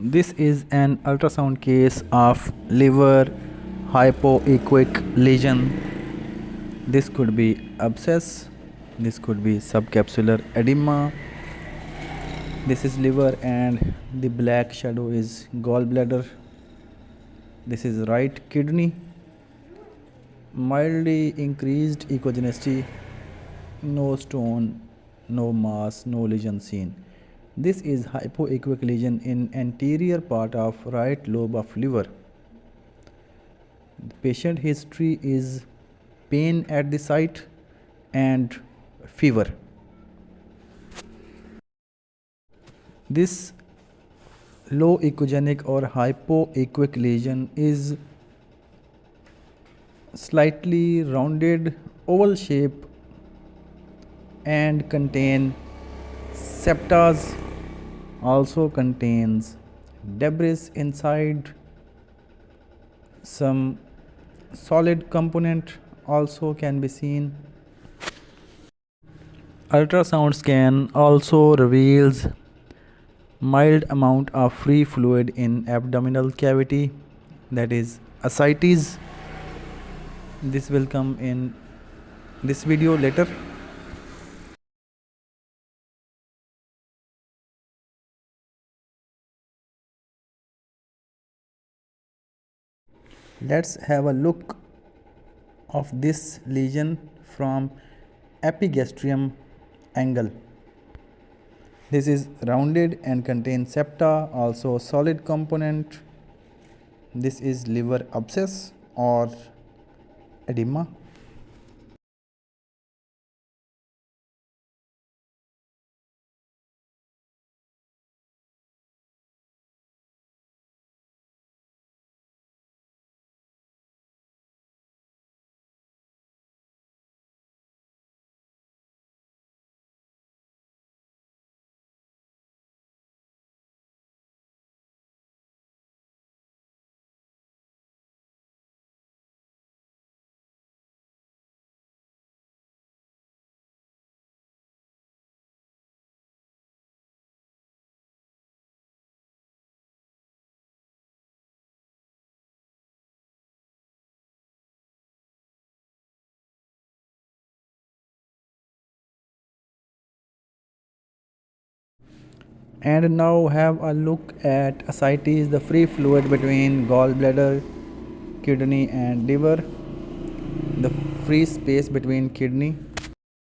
This is an ultrasound case of liver hypoequic lesion. This could be abscess, this could be subcapsular edema. This is liver and the black shadow is gallbladder. This is right kidney. Mildly increased echogenicity, no stone, no mass, no lesion seen. This is hypoequic lesion in anterior part of right lobe of liver. The patient history is pain at the site and fever. This low echogenic or hypoequic lesion is slightly rounded oval shape and contain septas, also contains debris inside. Some solid component also can be seen. Ultrasound scan also reveals mild amount of free fluid in abdominal cavity, that is ascites. This will come in this video later. Let's have a look of this lesion from epigastrium angle. This is rounded and contains septa, also solid component. This is liver abscess or edema. And now have a look at ascites, the free fluid between gallbladder, kidney and liver, the free space between kidney